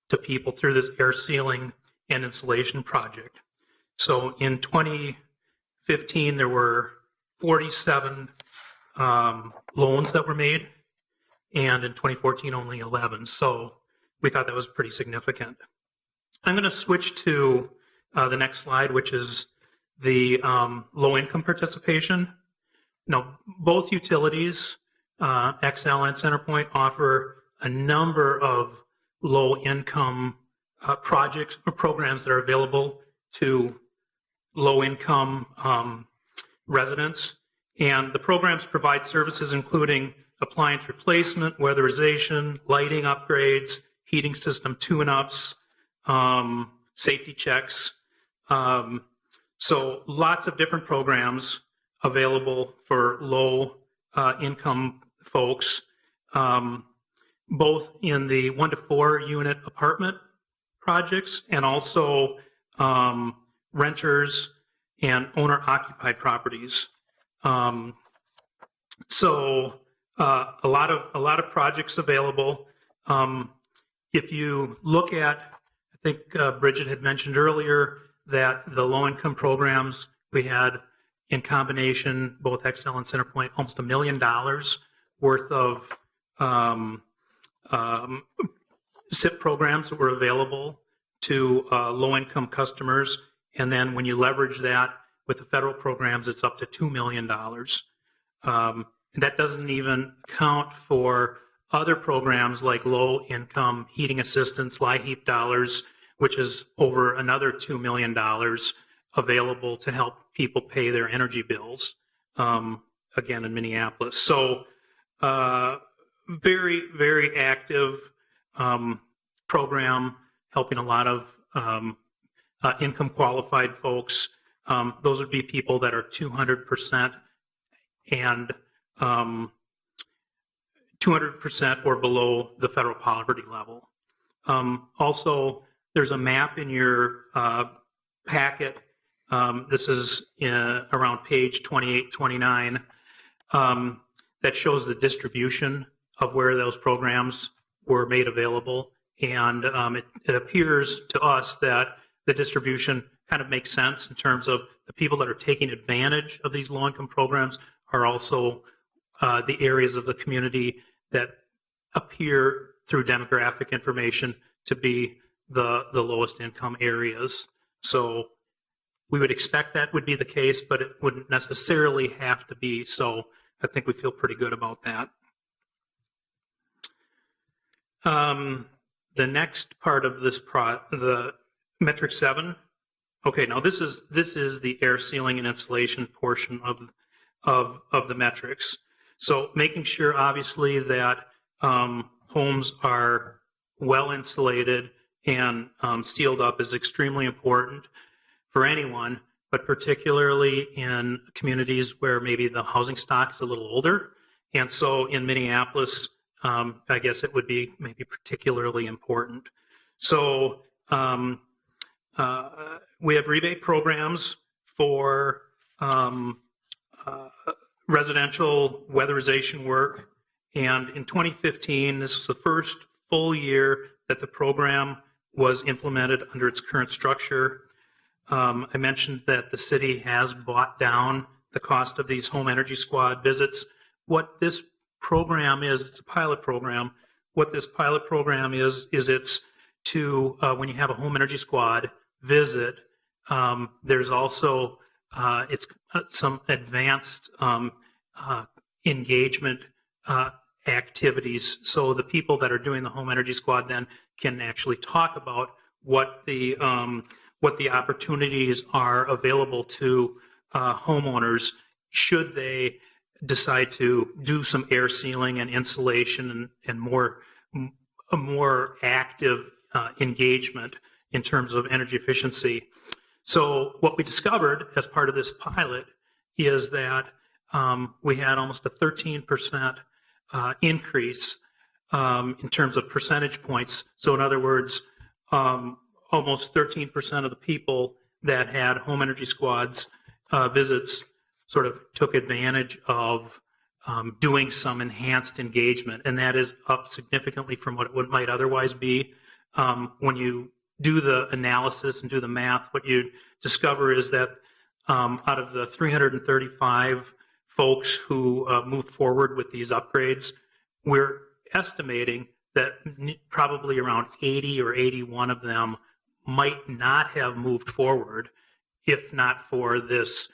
to people through this air sealing and insulation project. So in 2015, there were 47 loans that were made, and in 2014, only 11. So we thought that was pretty significant. I'm going to switch to the next slide, which is the low-income participation. Now, both utilities, XL and CenterPoint, offer a number of low-income projects or programs that are available to low-income residents. And the programs provide services including appliance replacement, weatherization, lighting upgrades, heating system tune-ups, safety checks. So lots of different programs available for low income folks, both in the 1 to 4 unit apartment projects and also renters and owner occupied properties. So a lot of projects available. If you look at, I think Bridget had mentioned earlier that the low-income programs we had in combination, both XL and CenterPoint, almost $1 million worth of SIP programs that were available to low-income customers. And then when you leverage that with the federal programs, it's up to $2 million. And that doesn't even count for other programs like low-income heating assistance, LIHEAP dollars, which is over another $2 million available to help people pay their energy bills, again, in Minneapolis. So very, very active program helping a lot of income qualified folks. Those would be people that are 200% and 200% or below the federal poverty level. Also, there's a map in your packet. This is around page 28, 29, that shows the distribution of where those programs were made available. And it appears to us that the distribution kind of makes sense in terms of the people that are taking advantage of these low-income programs are also the areas of the community that appear through demographic information to be the lowest income areas. So we would expect that would be the case, but it wouldn't necessarily have to be. So I think we feel pretty good about that. The next part of this the metric 7. Okay, now this is the air sealing and insulation portion of the metrics. So making sure, obviously, that homes are well insulated and sealed up is extremely important for anyone, but particularly in communities where maybe the housing stock is a little older. And so in Minneapolis, I guess it would be maybe particularly important. So we have rebate programs for residential weatherization work. And in 2015, this was the first full year that the program was implemented under its current structure. I mentioned that the city has bought down the cost of these home energy squad visits. What this program is, it's a pilot program. What this pilot program is it's to, when you have a home energy squad visit, there's also it's some advanced engagement activities. So the people that are doing the home energy squad then can actually talk about what the opportunities are available to homeowners should they decide to do some air sealing and insulation and a more active engagement in terms of energy efficiency. So what we discovered as part of this pilot is that we had almost a 13% increase in terms of percentage points. So in other words, almost 13% of the people that had home energy squads visits sort of took advantage of doing some enhanced engagement, and that is up significantly from what it might otherwise be. when you do the analysis and do the math, what you discover is that out of the 335 folks who moved forward with these upgrades, we're estimating that probably around 80 or 81 of them might not have moved forward if not for this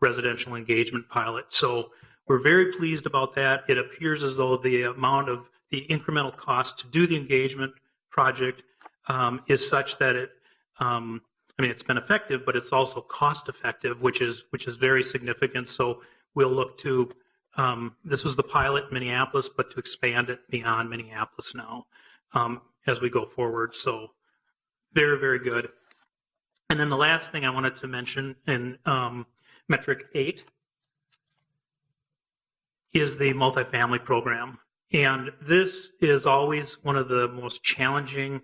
residential engagement pilot. So we're very pleased about that. It appears as though the amount of the incremental cost to do the engagement project is such that it, it's been effective, but it's also cost effective, which is very significant. So we'll look to, this was the pilot in Minneapolis, but to expand it beyond Minneapolis now as we go forward. So very, very good. And then the last thing I wanted to mention in metric 8 is the multifamily program. And this is always one of the most challenging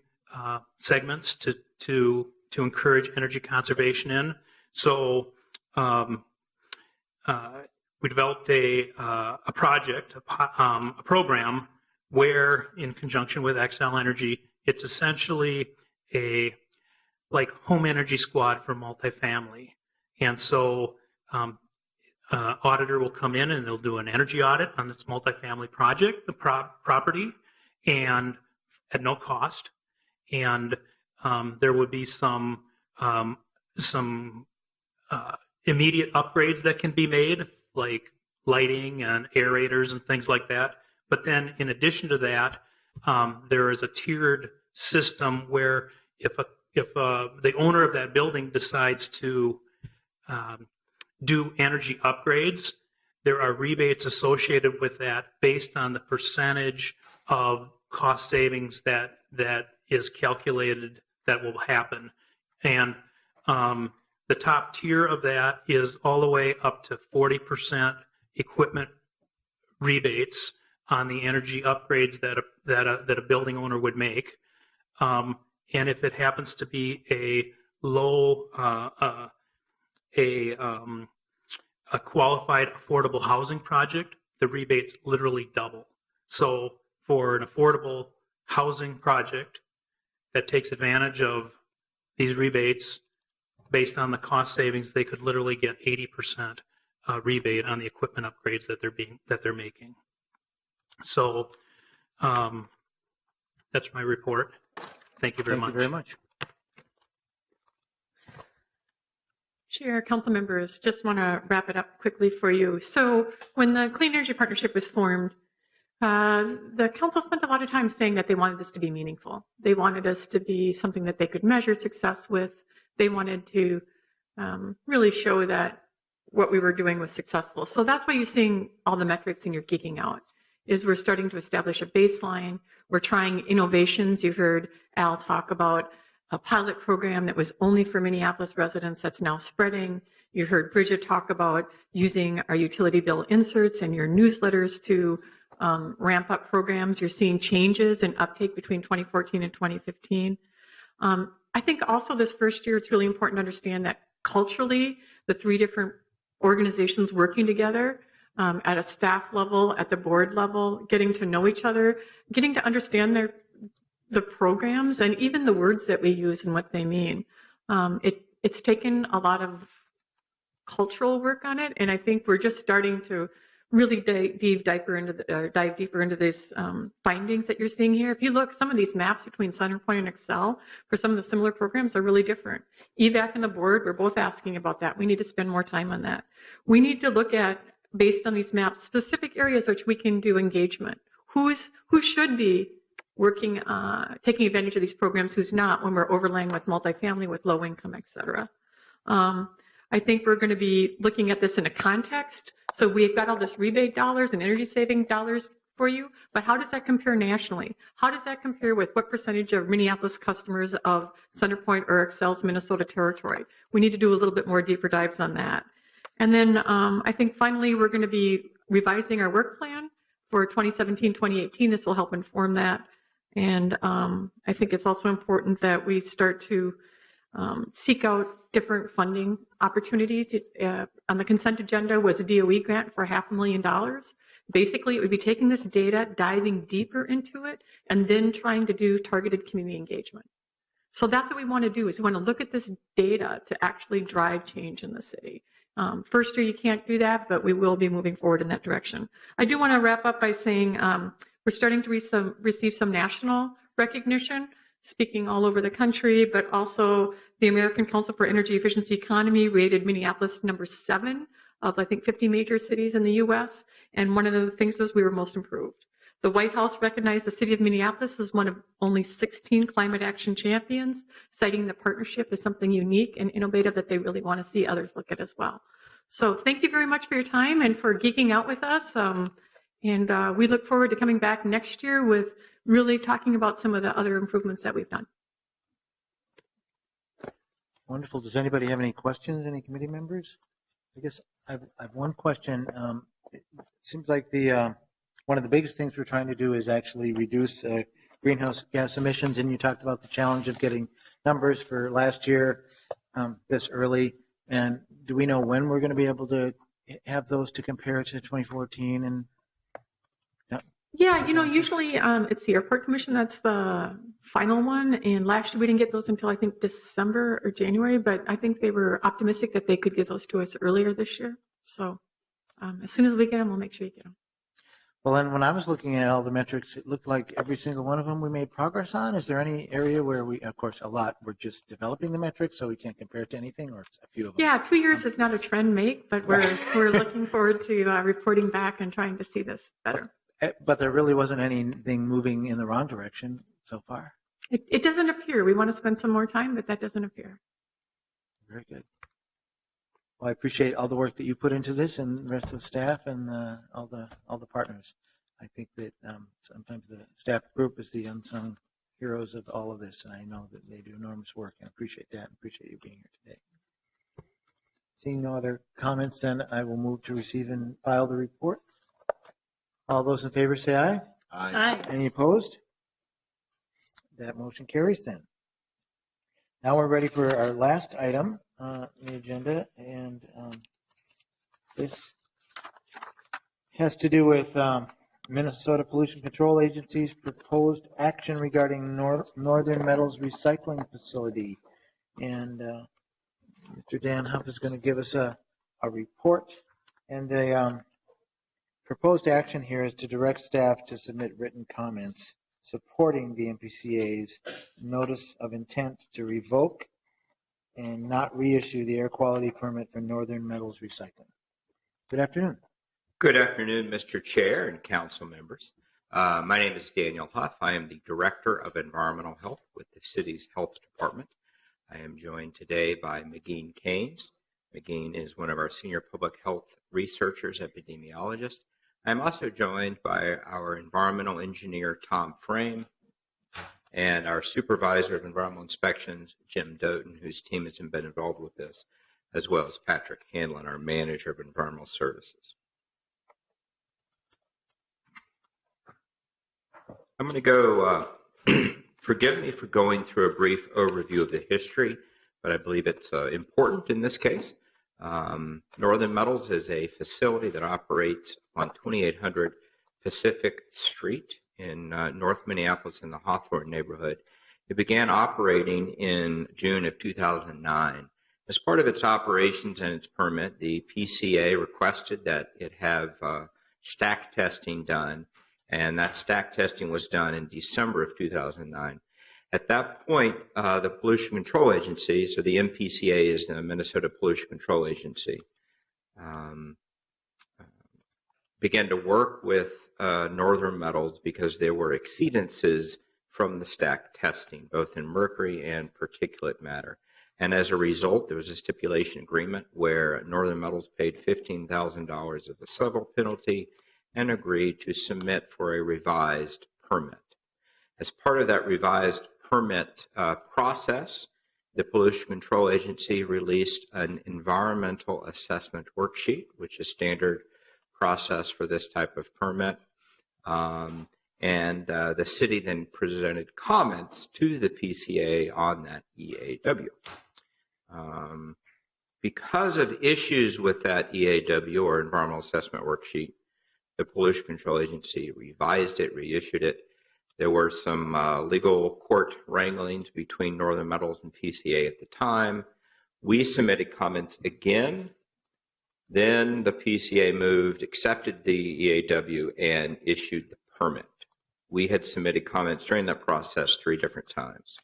segments to encourage energy conservation in. So we developed a project, a program where, in conjunction with Xcel Energy, it's essentially a like home energy squad for multifamily. And so auditor will come in and they'll do an energy audit on this multifamily project, the property, and at no cost. And there would be some immediate upgrades that can be made, like lighting and aerators and things like that. But then in addition to that, there is a tiered system where if the owner of that building decides to do energy upgrades, there are rebates associated with that based on the percentage of cost savings that is calculated that will happen. And the top tier of that is all the way up to 40% equipment rebates on the energy upgrades that a building owner would make. And if it happens to be a low, a qualified affordable housing project, the rebates literally double. So for an affordable housing project that takes advantage of these rebates based on the cost savings, they could literally get 80% rebate on the equipment upgrades that they're making. So that's my report. Thank you very much. Thank you very much. Chair, council members, just want to wrap it up quickly for you. So when the Clean Energy Partnership was formed, the council spent a lot of time saying that they wanted this to be meaningful. They wanted us to be something that they could measure success with. They wanted to really show that what we were doing was successful. So that's why you're seeing all the metrics and you're geeking out, is we're starting to establish a baseline. We're trying innovations. You heard Al talk about a pilot program that was only for Minneapolis residents that's now spreading. You heard Bridget talk about using our utility bill inserts in your newsletters to ramp up programs. You're seeing changes in uptake between 2014 and 2015. I think also this first year, it's really important to understand that culturally, the three different organizations working together at a staff level, at the board level, getting to know each other, getting to understand the programs and even the words that we use and what they mean. It's taken a lot of cultural work on it, and I think we're just starting to really dive deeper into these findings that you're seeing here. If you look, some of these maps between CenterPoint and Excel for some of the similar programs are really different. EVAC and the board, we're both asking about that. We need to spend more time on that. We need to look at, based on these maps, specific areas which we can do engagement. Who should be working, taking advantage of these programs, who's not, when we're overlaying with multifamily, with low income, et cetera. I think we're going to be looking at this in a context. So we've got all this rebate dollars and energy saving dollars for you, but how does that compare nationally? How does that compare with what percentage of Minneapolis customers of CenterPoint or Excel's Minnesota territory? We need to do a little bit more deeper dives on that. And then I think finally we're going to be revising our work plan for 2017-2018. This will help inform that. And I think it's also important that we start to seek out different funding opportunities. On the consent agenda was a DOE grant for $500,000. Basically, it would be taking this data, diving deeper into it, and then trying to do targeted community engagement. So that's what we want to do, is we want to look at this data to actually drive change in the city. First year, you can't do that, but we will be moving forward in that direction. I do want to wrap up by saying we're starting to receive some national recognition, speaking all over the country, but also the American Council for Energy Efficiency Economy rated Minneapolis number 7 of, I think, 50 major cities in the U.S. And one of the things was we were most improved. The White House recognized the city of Minneapolis as one of only 16 climate action champions, citing the partnership as something unique and innovative that they really want to see others look at as well. So thank you very much for your time and for geeking out with us. And we look forward to coming back next year with really talking about some of the other improvements that we've done. Wonderful. Does anybody have any questions, any committee members? I guess I have one question. It seems like one of the biggest things we're trying to do is actually reduce greenhouse gas emissions, and you talked about the challenge of getting numbers for last year this early. And do we know when we're going to be able to have those to compare to 2014? And yeah, usually it's the Airport Commission that's the final one. And last year we didn't get those until I think December or January, but I think they were optimistic that they could get those to us earlier this year. So as soon as we get them, we'll make sure you get them. well, and when I was looking at all the metrics, it looked like every single one of them we made progress on. Is there any area where we, of course, a lot, we're just developing the metrics, so we can't compare it to anything, or it's a few of them? Yeah, 2 years is not a trend make, but we're looking forward to reporting back and trying to see this better. But there really wasn't anything moving in the wrong direction so far. It doesn't appear. We want to spend some more time, but that doesn't appear. Very good. Well, I appreciate all the work that you put into this, and the rest of the staff, and all the partners. I think that sometimes the staff group is the unsung heroes of all of this, and I know that they do enormous work, and I appreciate that, and appreciate you being here today. Seeing no other comments, then I will move to receive and file the report. All those in favor say aye. Aye. Any opposed? That motion carries then. Now we're ready for our last item on the agenda, and this has to do with Minnesota Pollution Control Agency's proposed action regarding Northern Metals Recycling Facility. And Mr. Dan Huff is going to give us a report. And the proposed action here is to direct staff to submit written comments supporting the MPCA's notice of intent to revoke and not reissue the air quality permit for Northern Metals Recycling. Good afternoon. Good afternoon, Mr. Chair and council members. My name is Daniel Huff. I am the Director of Environmental Health with the city's Health Department. I am joined today by McGeen Keynes. McGeen is one of our senior public health researchers, epidemiologist. I'm also joined by our environmental engineer, Tom Frame, and our supervisor of environmental inspections, Jim Doughton, whose team has been involved with this, as well as Patrick Hanlon, our manager of environmental services. I'm going to go, forgive me for going through a brief overview of the history, but I believe it's important in this case. Northern Metals is a facility that operates on 2800 Pacific Street in North Minneapolis in the Hawthorne neighborhood. It began operating in June of 2009. As part of its operations and its permit, the PCA requested that it have stack testing done, and that stack testing was done in December of 2009. At that point, the Pollution Control Agency, so the MPCA is the Minnesota Pollution Control Agency, began to work with Northern Metals because there were exceedances from the stack testing, both in mercury and particulate matter. And as a result, there was a stipulation agreement where Northern Metals paid $15,000 of a civil penalty and agreed to submit for a revised permit. As part of that revised permit process, the Pollution Control Agency released an environmental assessment worksheet, which is standard process for this type of permit. And the city then presented comments to the PCA on that EAW. Because of issues with that EAW, or Environmental Assessment Worksheet, the Pollution Control Agency revised it, reissued it. There were some legal court wranglings between Northern Metals and PCA at the time. We submitted comments again. Then the PCA moved, accepted the EAW, and issued the permit. We had submitted comments during that process 3 different times.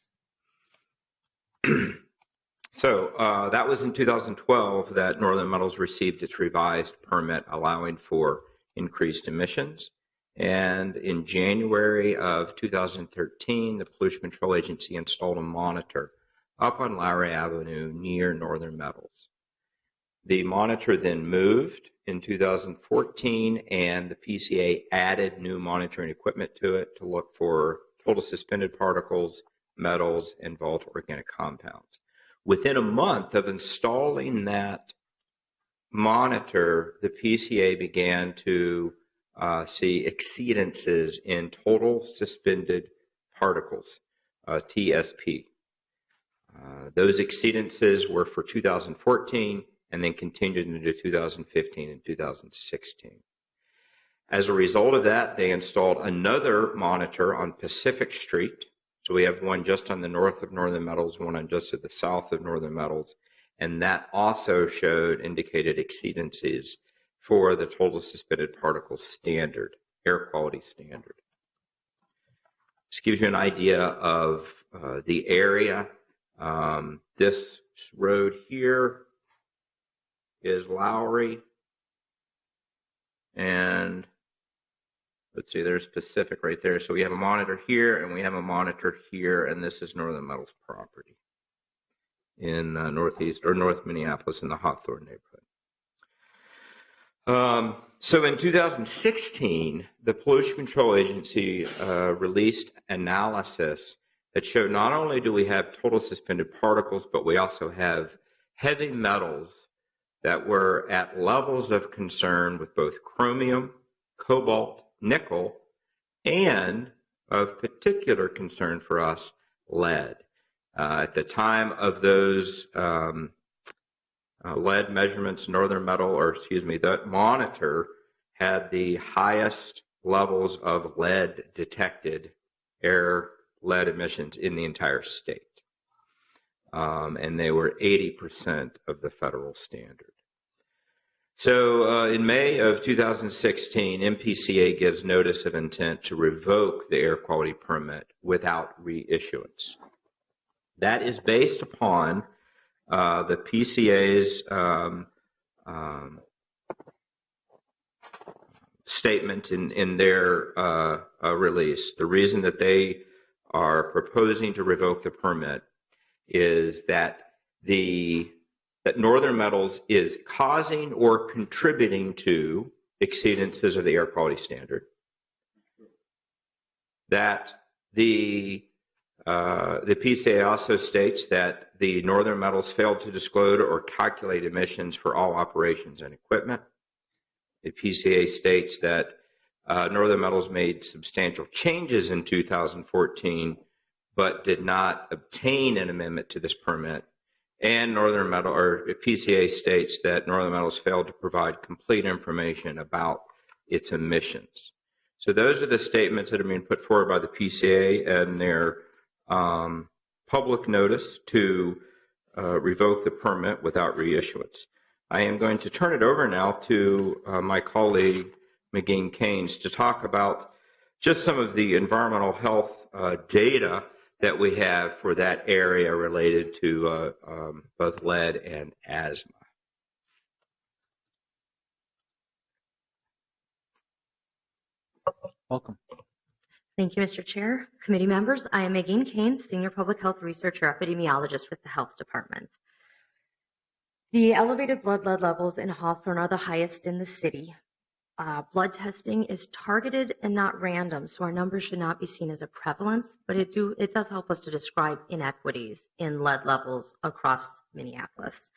So that was in 2012 that Northern Metals received its revised permit allowing for increased emissions. And in January of 2013, the Pollution Control Agency installed a monitor up on Lowry Avenue near Northern Metals. The monitor then moved in 2014, and the PCA added new monitoring equipment to it to look for total suspended particles, metals, and volatile organic compounds. Within a month of installing that monitor, the PCA began to see exceedances in total suspended particles, TSP. Those exceedances were for 2014 and then continued into 2015 and 2016. As a result of that, they installed another monitor on Pacific Street. So we have one just on the north of Northern Metals, one on just to the south of Northern Metals, and that also indicated exceedances for the total suspended particles standard, air quality standard. This gives you an idea of the area. This road here is Lowry, and let's see, there's Pacific right there. So we have a monitor here, and we have a monitor here, and this is Northern Metals property in northeast or North Minneapolis in the Hawthorne neighborhood. So in 2016, the Pollution Control Agency released analysis that showed not only do we have total suspended particles, but we also have heavy metals that were at levels of concern with both chromium, cobalt, nickel, and of particular concern for us, lead. At the time of those lead measurements, that monitor had the highest levels of lead detected, air lead emissions in the entire state. And they were 80% of the federal standard. So in May of 2016, MPCA gives notice of intent to revoke the air quality permit without reissuance. That is based upon the PCA's statement in their release. The reason that they are proposing to revoke the permit is that Northern Metals is causing or contributing to exceedances of the air quality standard. That the PCA also states that the Northern Metals failed to disclose or calculate emissions for all operations and equipment. The PCA states that Northern Metals made substantial changes in 2014, but did not obtain an amendment to this permit. And PCA states that Northern Metals failed to provide complete information about its emissions. So those are the statements that are being put forward by the PCA and their public notice to revoke the permit without reissuance. I am going to turn it over now to my colleague, McGinn Keynes, to talk about just some of the environmental health data that we have for that area related to both lead and asthma. Welcome. Thank you, Mr. Chair. Committee members, I am Megan Keynes, Senior Public Health Researcher Epidemiologist with the Health Department. The elevated blood lead levels in Hawthorne are the highest in the city. Blood testing is targeted and not random, so our numbers should not be seen as a prevalence, but it does help us to describe inequities in lead levels across Minneapolis.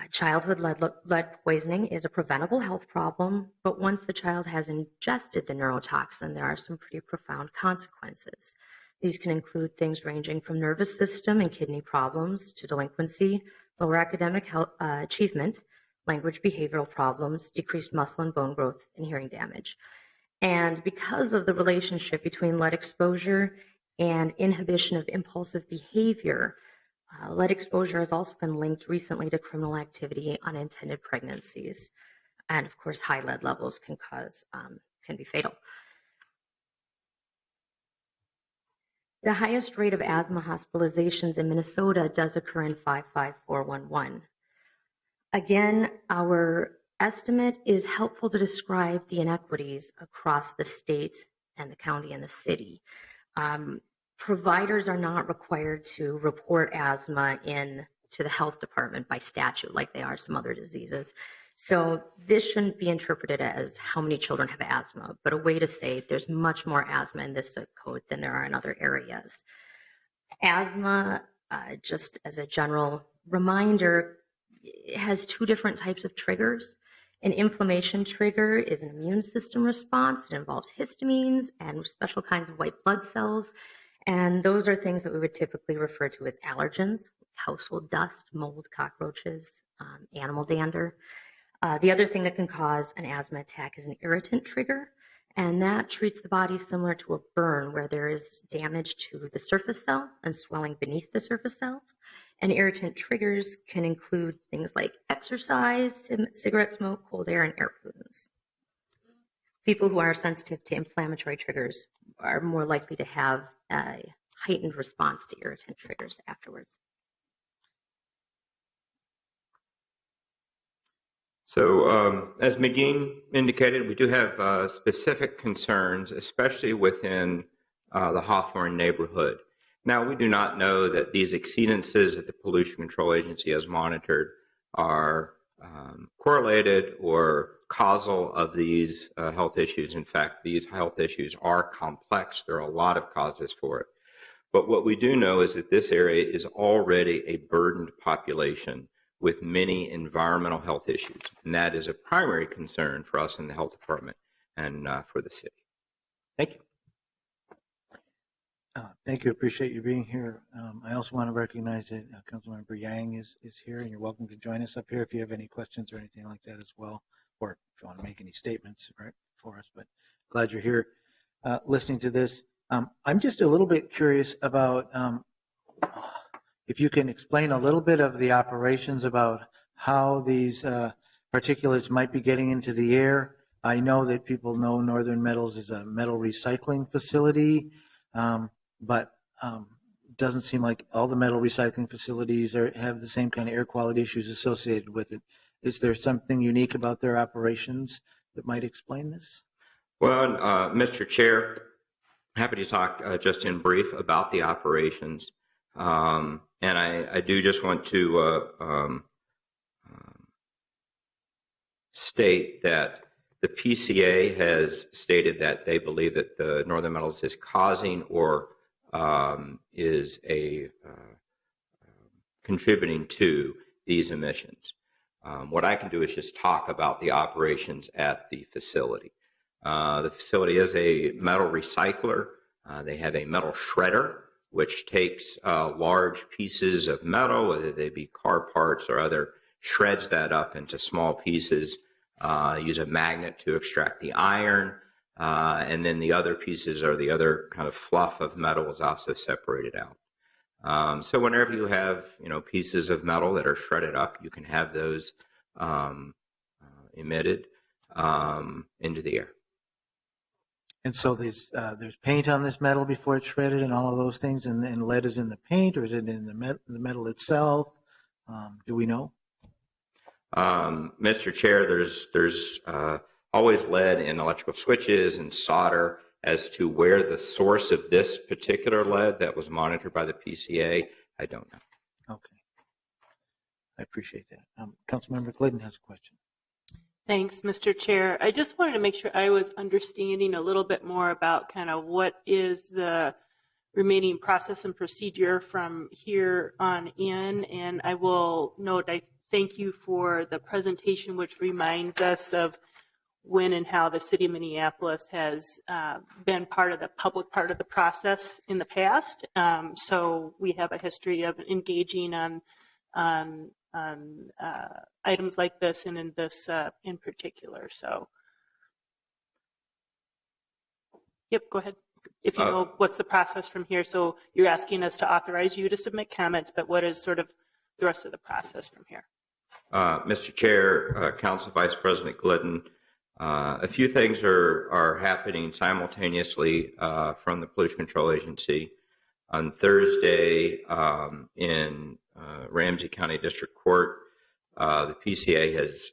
Childhood lead poisoning is a preventable health problem, but once the child has ingested the neurotoxin, there are some pretty profound consequences. These can include things ranging from nervous system and kidney problems to delinquency, lower academic achievement, language behavioral problems, decreased muscle and bone growth, and hearing damage. And because of the relationship between lead exposure and inhibition of impulsive behavior, lead exposure has also been linked recently to criminal activity, unintended pregnancies, and of course, high lead levels can be fatal. The highest rate of asthma hospitalizations in Minnesota does occur in 55411. Again, our estimate is helpful to describe the inequities across the state and the county and the city. Providers are not required to report asthma to the health department by statute like they are some other diseases. So this shouldn't be interpreted as how many children have asthma, but a way to say there's much more asthma in this zip code than there are in other areas. Asthma, just as a general reminder, has two different types of triggers. An inflammation trigger is an immune system response. It involves histamines and special kinds of white blood cells. And those are things that we would typically refer to as allergens, household dust, mold, cockroaches, animal dander. The other thing that can cause an asthma attack is an irritant trigger, and that treats the body similar to a burn where there is damage to the surface cell and swelling beneath the surface cells. And irritant triggers can include things like exercise, cigarette smoke, cold air, and air pollutants. People who are sensitive to inflammatory triggers are more likely to have a heightened response to irritant triggers afterwards. So as McGee indicated, we do have specific concerns, especially within the Hawthorne neighborhood. Now, we do not know that these exceedances that the Pollution Control Agency has monitored are correlated or causal of these health issues. In fact, these health issues are complex. There are a lot of causes for it. But what we do know is that this area is already a burdened population with many environmental health issues. And that is a primary concern for us in the health department and for the city. Thank you. Thank you. Appreciate you being here. I also want to recognize that Councilmember Yang is here, and you're welcome to join us up here if you have any questions or anything like that as well, or if you want to make any statements right, for us. But glad you're here listening to this. I'm just a little bit curious about if you can explain a little bit of the operations about how these particulates might be getting into the air. I know that people know Northern Metals is a metal recycling facility. But doesn't seem like all the metal recycling facilities have the same kind of air quality issues associated with it. Is there something unique about their operations that might explain this? Well, Mr. Chair, happy to talk just in brief about the operations. And I do just want to state that the PCA has stated that they believe that the Northern Metals is causing or is contributing to these emissions. What I can do is just talk about the operations at the facility. The facility is a metal recycler. They have a metal shredder, which takes large pieces of metal, whether they be car parts or other, shreds that up into small pieces, use a magnet to extract the iron, and then the other pieces or the other kind of fluff of metal is also separated out. So whenever you have, pieces of metal that are shredded up, you can have those emitted into the air. And so there's paint on this metal before it's shredded and all of those things, and lead is in the paint, or is it in the metal itself? Do we know? Mr. Chair, there's always lead in electrical switches and solder. As to where the source of this particular lead that was monitored by the PCA, I don't know. Okay. I appreciate that. Councilmember Glidden has a question. Thanks, Mr. Chair. I just wanted to make sure I was understanding a little bit more about kind of what is the remaining process and procedure from here on in. And I will note, I thank you for the presentation, which reminds us of when and how the city of Minneapolis has been part of the public part of the process in the past. So we have a history of engaging on items like this, and in this in particular. So, yep, go ahead. If you know what's the process from here. So you're asking us to authorize you to submit comments, but what is sort of the rest of the process from here? Mr. Chair, Council Vice President Glidden, a few things are happening simultaneously from the Pollution Control Agency. On Thursday, in Ramsey County District Court, the PCA has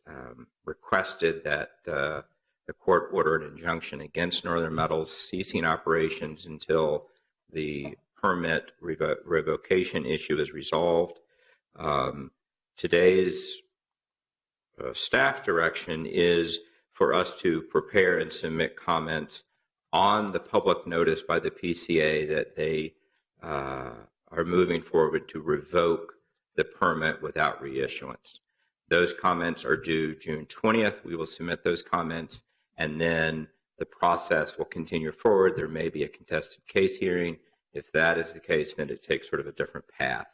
requested that the court order an injunction against Northern Metals ceasing operations until the permit revocation issue is resolved. Today's staff direction is for us to prepare and submit comments on the public notice by the PCA that they are moving forward to revoke the permit without reissuance. Those comments are due June 20th. We will submit those comments, and then the process will continue forward. There may be a contested case hearing. If that is the case, then it takes sort of a different path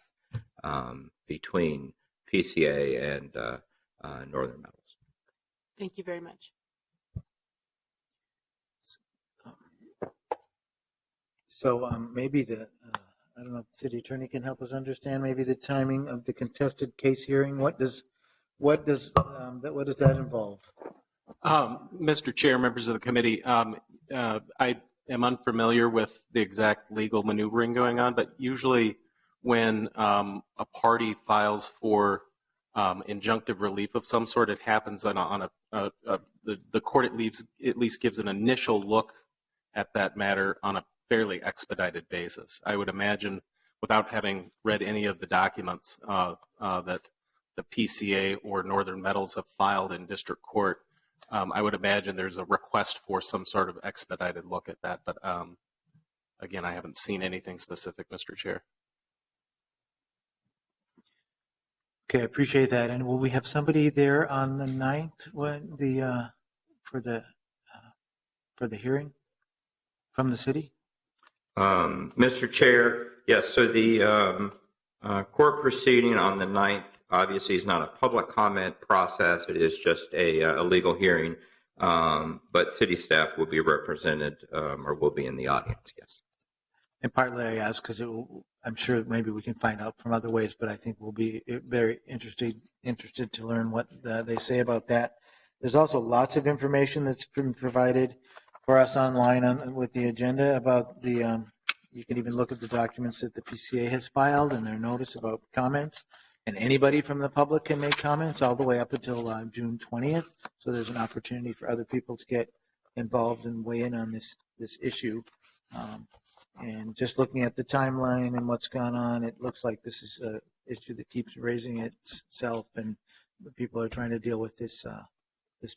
between PCA and Northern Metals. Thank you very much. So maybe I don't know if the city attorney can help us understand maybe the timing of the contested case hearing. What does that involve? Mr. Chair, members of the committee, I am unfamiliar with the exact legal maneuvering going on, but usually when a party files for injunctive relief of some sort, it happens the court at least gives an initial look at that matter on a fairly expedited basis. I would imagine, without having read any of the documents that the PCA or Northern Metals have filed in district court, I would imagine there's a request for some sort of expedited look at that. But again, I haven't seen anything specific, Mr. Chair. Okay, I appreciate that. And will we have somebody there on the 9th when for the hearing from the city? Mr. Chair, yes, so the court proceeding on the 9th obviously is not a public comment process. It is just a legal hearing, but city staff will be represented or will be in the audience, yes. And partly I ask because I'm sure maybe we can find out from other ways, but I think we'll be very interested to learn what they say about that. There's also lots of information that's been provided for us online with the agenda about the, you can even look at the documents that the PCA has filed and their notice about comments. And anybody from the public can make comments all the way up until June 20th. So there's an opportunity for other people to get involved and weigh in on this issue. And just looking at the timeline and what's gone on, it looks like this is an issue that keeps raising itself, and people are trying to deal with this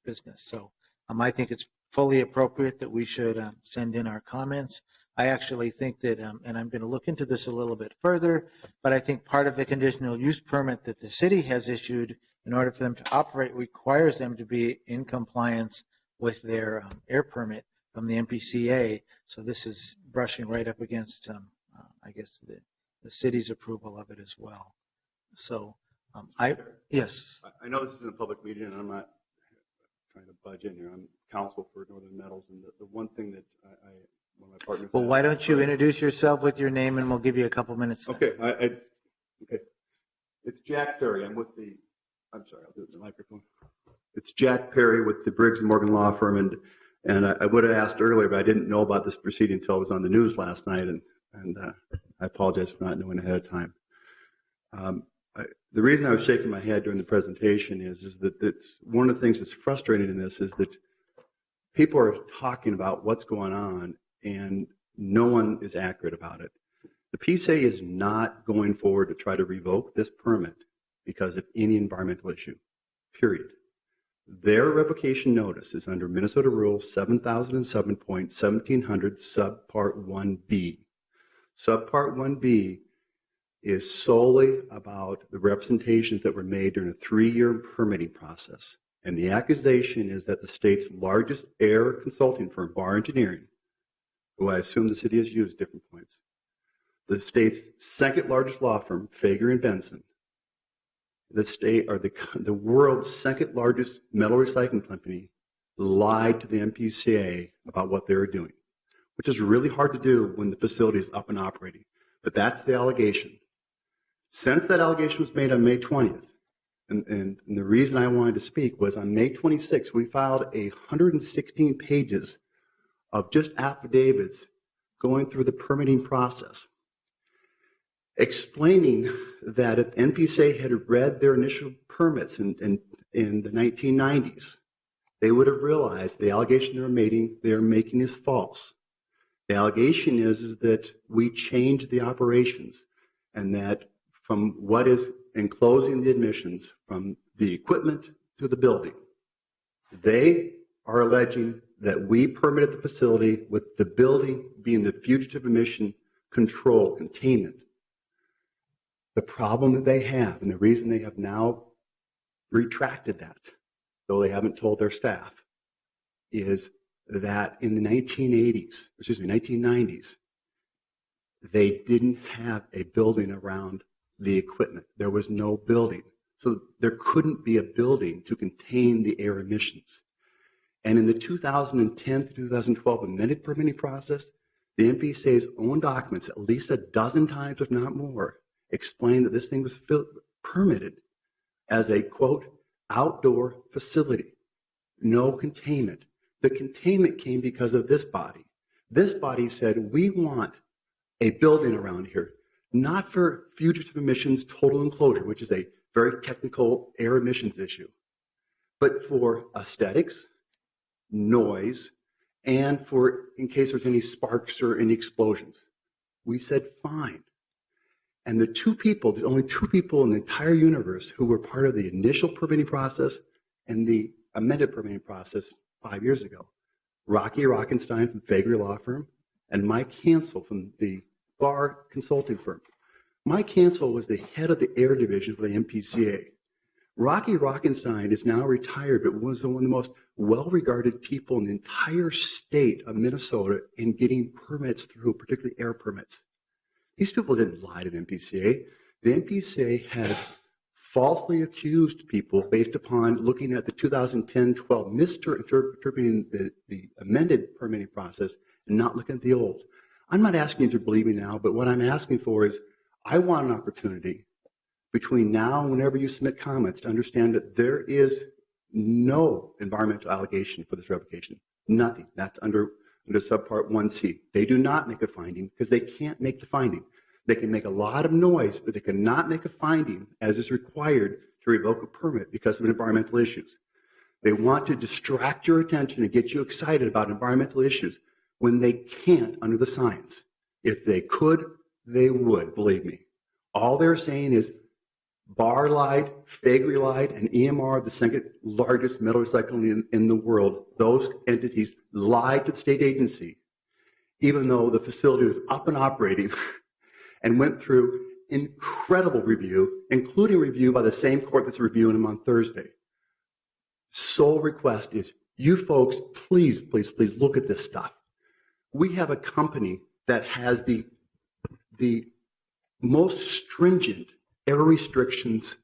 business. So I think it's fully appropriate that we should send in our comments. I actually think that, and I'm going to look into this a little bit further, but I think part of the conditional use permit that the city has issued in order for them to operate requires them to be in compliance with their air permit from the MPCA. So this is brushing right up against, I guess, the city's approval of it as well. So yes. I know this isn't a public meeting, and I'm not trying to budge in here. I'm counsel for Northern Metals, and the one thing that one of my partners. Well, why don't you introduce yourself with your name, and we'll give you a couple minutes. Then. Okay. Okay. It's Jack Perry. I'm sorry. I'll do it in the microphone. It's Jack Perry with the Briggs & Morgan Law Firm, and I would have asked earlier, but I didn't know about this proceeding until it was on the news last night, and I apologize for not knowing ahead of time. The reason I was shaking my head during the presentation is that it's one of the things that's frustrating in this is that people are talking about what's going on, and no one is accurate about it. The PCA is not going forward to try to revoke this permit because of any environmental issue, period. Their revocation notice is under Minnesota Rule 7007.1700 Subpart 1B. Subpart 1B is solely about the representations that were made during a 3-year permitting process. And the accusation is that the state's largest air consulting firm, Bar Engineering, who I assume the city has used at different points, the state's second largest law firm, Fager and Benson, the world's second largest metal recycling company, lied to the MPCA about what they were doing, which is really hard to do when the facility is up and operating. But that's the allegation. Since that allegation was made on May 20th, and the reason I wanted to speak was on May 26th, we filed 116 pages of just affidavits going through the permitting process, explaining that if NPCA had read their initial permits in the 1990s, they would have realized the allegation they're making is false. The allegation is that we changed the operations and that from what is enclosing the admissions, from the equipment to the building, they are alleging that we permitted the facility with the building being the fugitive emission control containment. The problem that they have, and the reason they have now retracted that, though they haven't told their staff, is that in the 1990s, they didn't have a building around the equipment. There was no building. So there couldn't be a building to contain the air emissions. And in the 2010 to 2012 amended permitting process, the MPCA's own documents, at least a dozen times, if not more, explained that this thing was permitted as a, quote, outdoor facility, no containment. The containment came because of this body. This body said, we want a building around here, not for fugitive emissions total enclosure, which is a very technical air emissions issue, but for aesthetics, noise, and for in case there's any sparks or any explosions. We said, fine. And the only two people in the entire universe who were part of the initial permitting process and the amended permitting process 5 years ago, Rocky Rockenstein from Fager Law Firm and Mike Hansel from the Bar Consulting Firm. Mike Hansel was the head of the air division for the MPCA. Rocky Rockenstein is now retired, but was one of the most well-regarded people in the entire state of Minnesota in getting permits through, particularly air permits. These people didn't lie to the MPCA. The MPCA has falsely accused people based upon looking at the 2010-12 misinterpreting the amended permitting process and not looking at the old. I'm not asking you to believe me now, but what I'm asking for is I want an opportunity between now and whenever you submit comments to understand that there is no environmental allegation for this revocation. Nothing. That's under subpart 1C. They do not make a finding because they can't make the finding. They can make a lot of noise, but they cannot make a finding as is required to revoke a permit because of environmental issues. They want to distract your attention and get you excited about environmental issues when they can't under the science. If they could, they would, believe me. All they're saying is Bar lied, Fager lied, and EMR, the second largest metal recycling in the world, those entities lied to the state agency, even though the facility was up and operating and went through incredible review, including review by the same court that's reviewing them on Thursday. Sole request is you folks, please, please, please look at this stuff. We have a company that has the most stringent air restrictions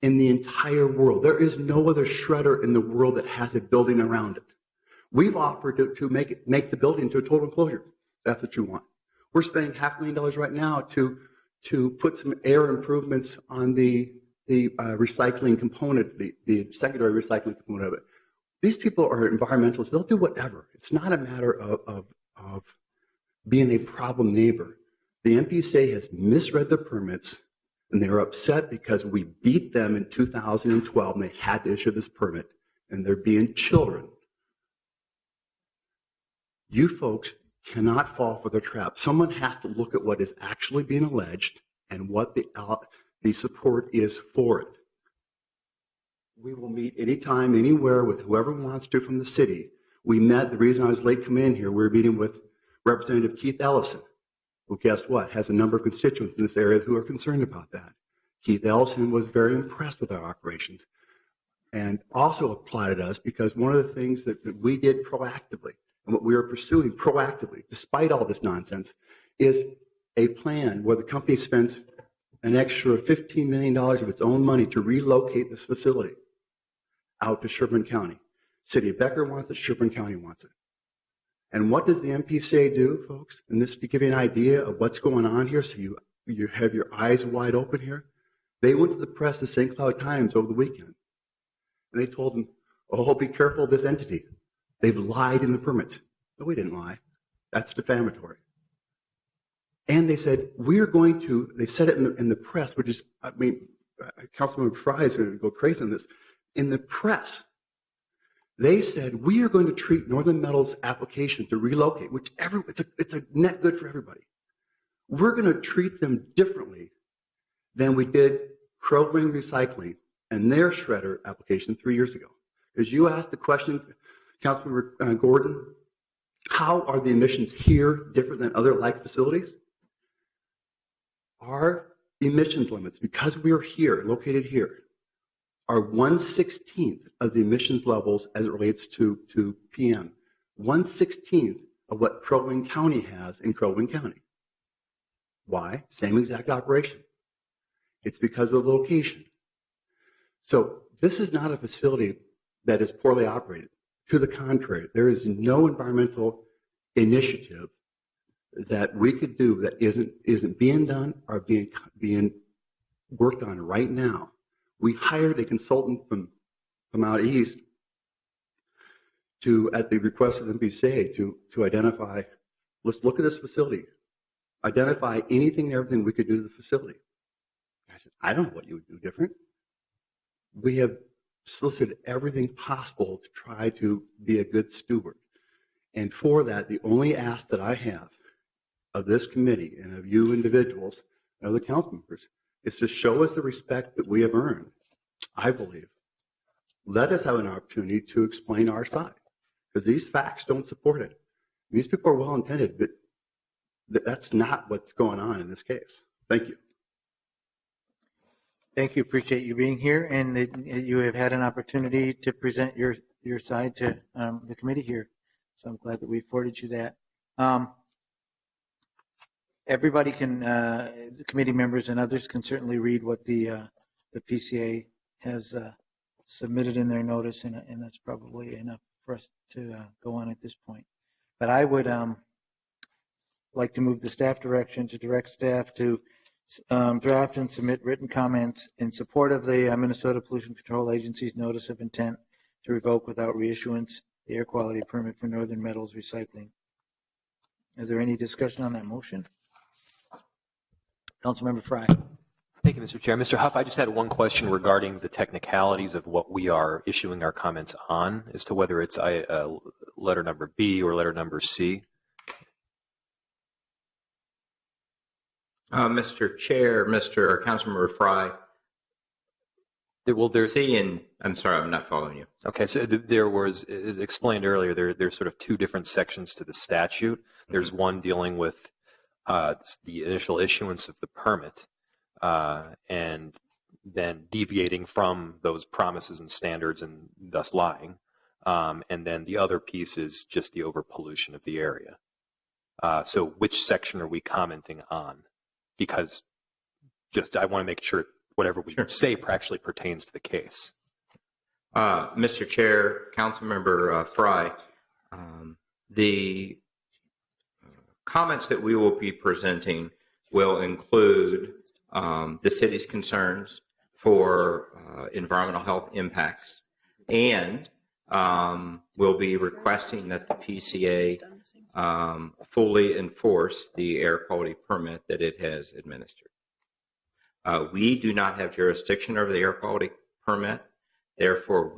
in the entire world. There is no other shredder in the world that has a building around it. We've offered to make the building to a total enclosure. That's what you want. We're spending $500,000 right now to put some air improvements on the recycling component, the secondary recycling component of it. These people are environmentalists. They'll do whatever. It's not a matter of being a problem neighbor. The MPCA has misread the permits, and they were upset because we beat them in 2012, and they had to issue this permit, and they're being children. You folks cannot fall for their trap. Someone has to look at what is actually being alleged and what the support is for it. We will meet anytime, anywhere with whoever wants to from the city. We met, the reason I was late coming in here, we were meeting with Representative Keith Ellison, who, guess what, has a number of constituents in this area who are concerned about that. Keith Ellison was very impressed with our operations. and also applauded us because one of the things that we did proactively and what we are pursuing proactively, despite all this nonsense, is a plan where the company spends an extra $15 million of its own money to relocate this facility out to Sherburne County. City of Becker wants it, Sherburne County wants it. And what does the MPCA do, folks? And this to give you an idea of what's going on here so you have your eyes wide open here. They went to the press, the St. Cloud Times, over the weekend. And they told them, oh, be careful of this entity. They've lied in the permits. No, we didn't lie. That's defamatory. And they said, we're going to, they said it in the press, which is, I mean, Councilmember Fry is going to go crazy on this. In the press, they said, we are going to treat Northern Metal's application to relocate, it's a net good for everybody. We're going to treat them differently than we did Crow Wing Recycling and their shredder application 3 years ago. Because you asked the question, Councilmember Gordon, how are the emissions here different than other like facilities? Our emissions limits, because we are here, located here, are 1/16 of the emissions levels as it relates to PM. 1/16 of what Crow Wing County has in Crow Wing County. Why? Same exact operation. It's because of the location. So this is not a facility that is poorly operated. To the contrary, there is no environmental initiative that we could do that isn't being done or being worked on right now. We hired a consultant from out east at the request of the MPCA, to identify, let's look at this facility, identify anything and everything we could do to the facility. I said, I don't know what you would do different. We have solicited everything possible to try to be a good steward. And for that, the only ask that I have of this committee and of you individuals and other council members is to show us the respect that we have earned, I believe. Let us have an opportunity to explain our side, because these facts don't support it. These people are well-intended, but that's not what's going on in this case. Thank you. Thank you. Appreciate you being here, and you have had an opportunity to present your side to the committee here. So I'm glad that we afforded you that. Everybody can, the committee members and others can certainly read what the PCA has submitted in their notice, and that's probably enough for us to go on at this point. But I would like to move the staff direction to direct staff to draft and submit written comments in support of the Minnesota Pollution Control Agency's notice of intent to revoke without reissuance the air quality permit for Northern Metals Recycling. Is there any discussion on that motion? Councilmember Fry. Thank you, Mr. Chair. Mr. Huff, I just had one question regarding the technicalities of what we are issuing our comments on, as to whether it's letter number B or letter number C. Mr. Chair, Councilmember Fry. C and I'm sorry, I'm not following you. Okay, so there was, as explained earlier, there's sort of two different sections to the statute. There's one dealing with the initial issuance of the permit, and then deviating from those promises and standards and thus lying. And then the other piece is just the overpollution of the area. So which section are we commenting on? Because I want to make sure whatever we say actually pertains to the case. Mr. Chair, Councilmember Fry, the comments that we will be presenting will include the city's concerns for environmental health impacts, and we'll be requesting that the PCA fully enforce the air quality permit that it has administered. We do not have jurisdiction over the air quality permit. Therefore,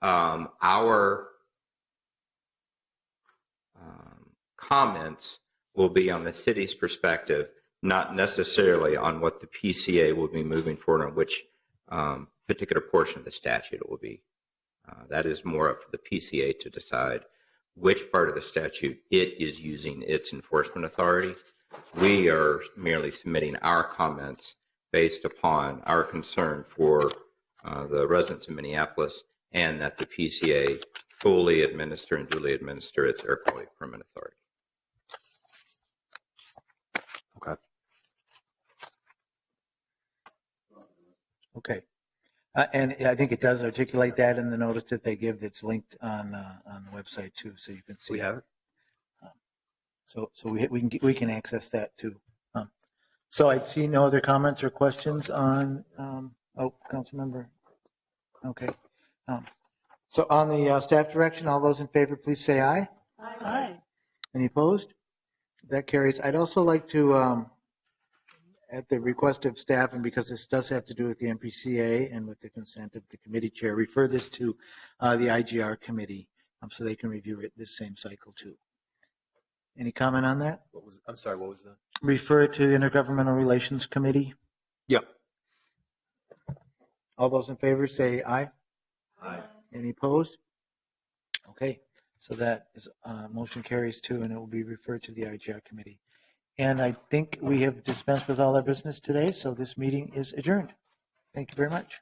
our comments will be on the city's perspective, not necessarily on what the PCA will be moving forward on, which particular portion of the statute it will be. That is more up for the PCA to decide which part of the statute it is using its enforcement authority. We are merely submitting our comments based upon our concern for the residents of Minneapolis, and that the PCA fully administer and duly administer its air quality permit authority. Okay. Okay. And I think it does articulate that in the notice that they give that's linked on the website too, so you can see. We have it. So we can access that too. So I see no other comments or questions on, council member. Okay. So on the staff direction, all those in favor, please say aye. Aye. Any opposed? That carries. I'd also like to, at the request of staff, and because this does have to do with the MPCA and with the consent of the committee chair, refer this to the IGR committee so they can review it this same cycle too. Any comment on that? I'm sorry, what was that? Refer it to the Intergovernmental Relations Committee. Yep. All those in favor say aye. Aye. Any opposed? Okay, so that is, motion carries too, and it will be referred to the IGR committee. And I think we have dispensed with all our business today, so this meeting is adjourned. Thank you very much.